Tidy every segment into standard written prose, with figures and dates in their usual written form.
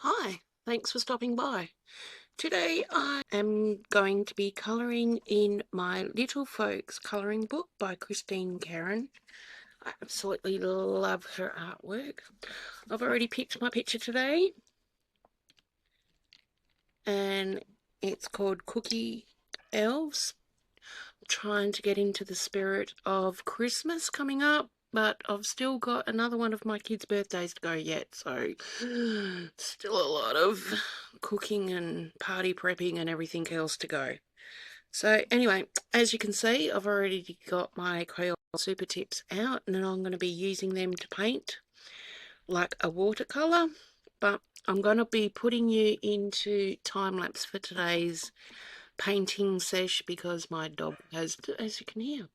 Hi, thanks for stopping by. Today I am going to be colouring in my Little Folks colouring book by Christine Karron. I absolutely love her artwork. I've already picked my picture today and it's called Cookie Elves. I'm trying to get into the spirit of Christmas coming up, but I've still got another one of my kids' birthdays to go yet, so still a lot of cooking and party prepping and everything else to go. So anyway, as you can see, I've already got my Crayola Super tips out, and then I'm going to be using them to paint like a watercolour, but I'm going to be putting you into time-lapse for today's painting sesh because my dog has, as you can hear,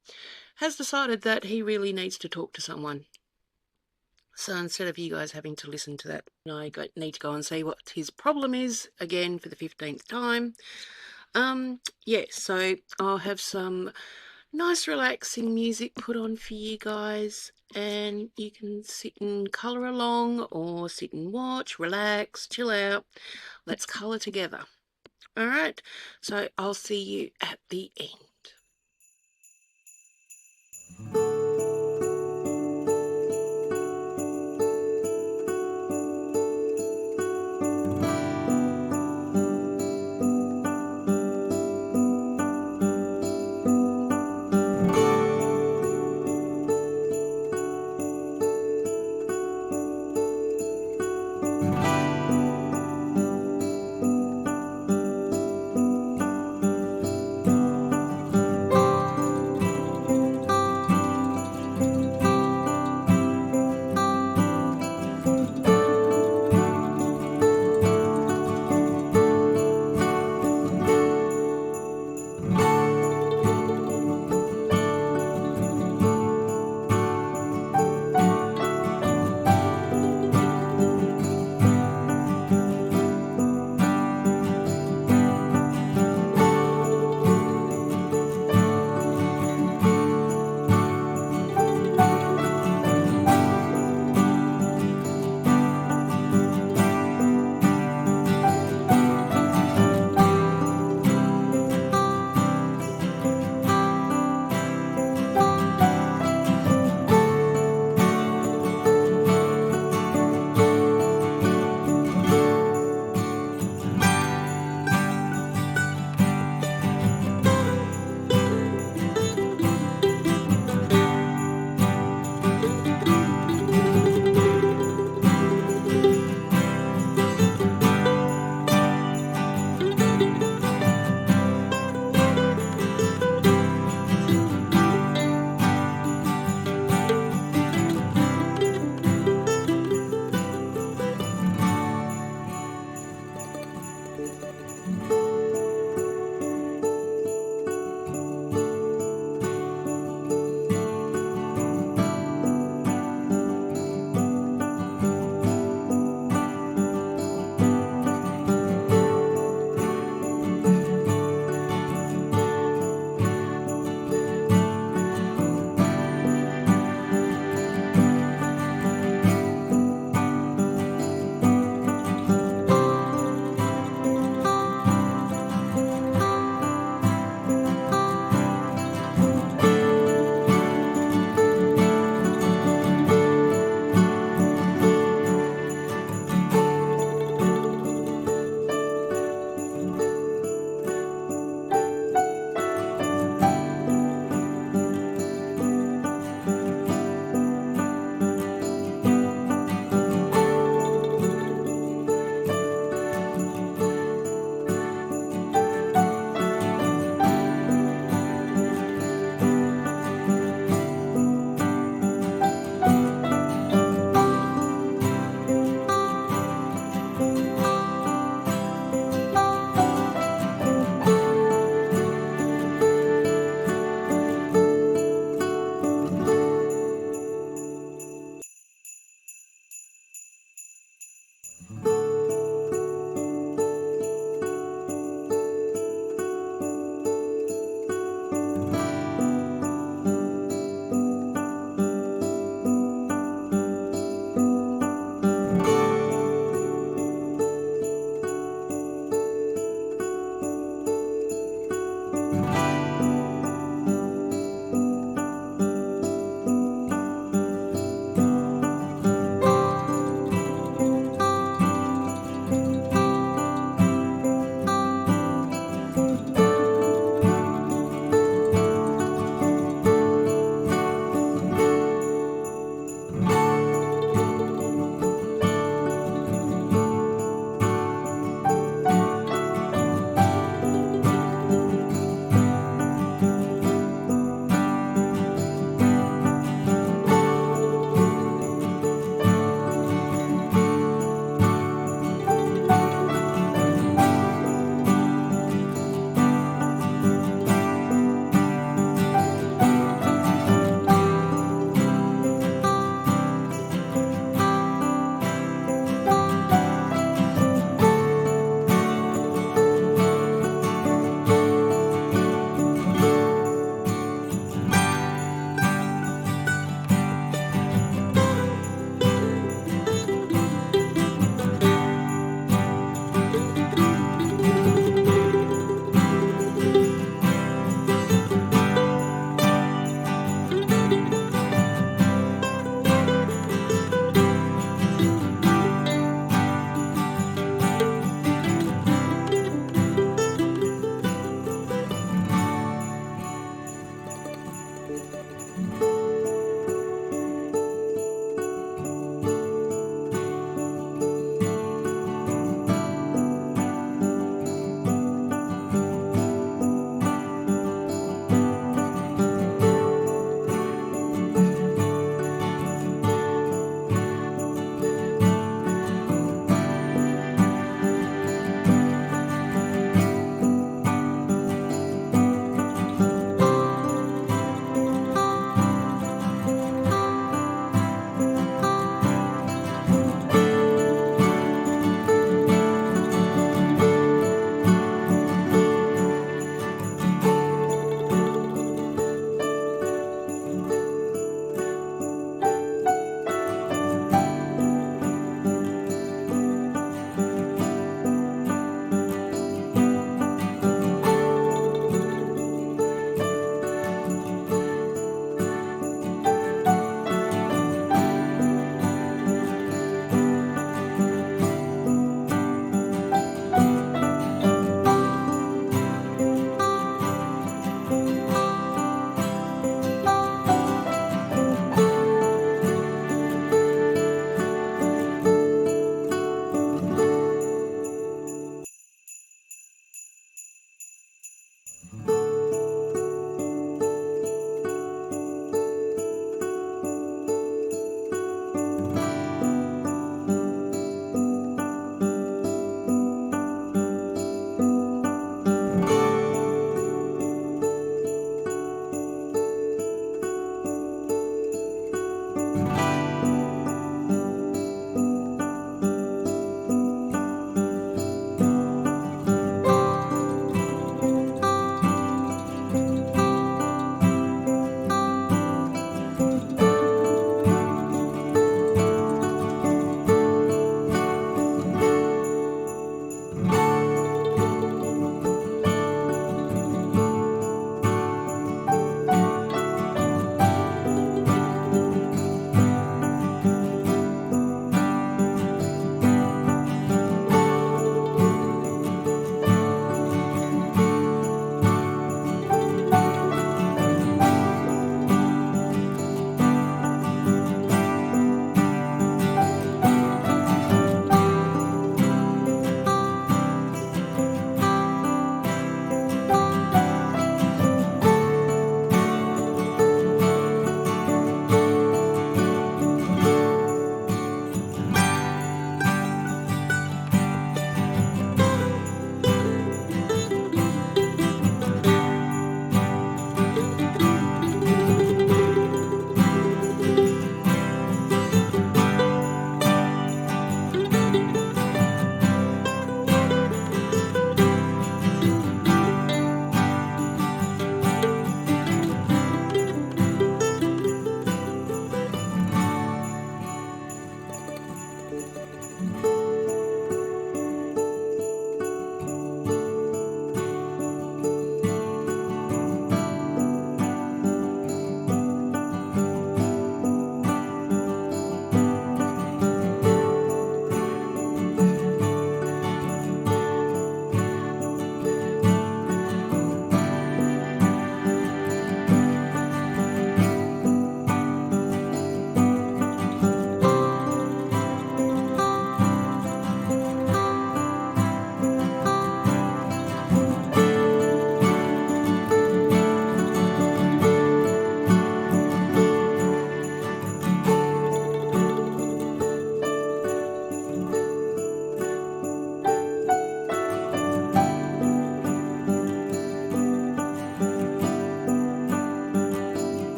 has decided that he really needs to talk to someone. So instead of you guys having to listen to that, I need to go and see what his problem is again for the 15th time. Yeah, so I'll have some nice relaxing music put on for you guys, and you can sit and colour along or sit and watch, relax, chill out. Let's colour together. Alright, so I'll see you at the end.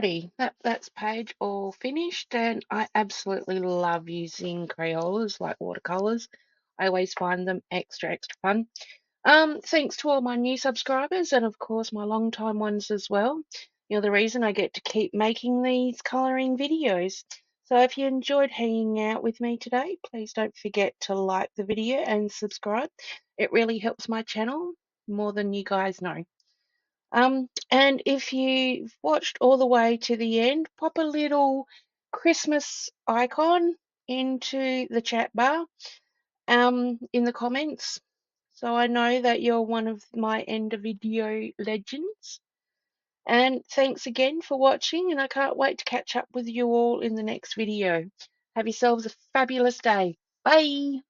Alrighty, that's page all finished, and I absolutely love using Crayolas like watercolors. I always find them extra fun. Thanks to all my new subscribers and of course my long time ones as well. You're the reason I get to keep making these colouring videos. So if you enjoyed hanging out with me today, please don't forget to like the video and subscribe. It really helps my channel more than you guys know. And if you've watched all the way to the end, pop a little Christmas icon into the chat bar in the comments, so I know that you're one of my end of video legends. And thanks again for watching, and I can't wait to catch up with you all in the next video. Have yourselves a fabulous day. Bye!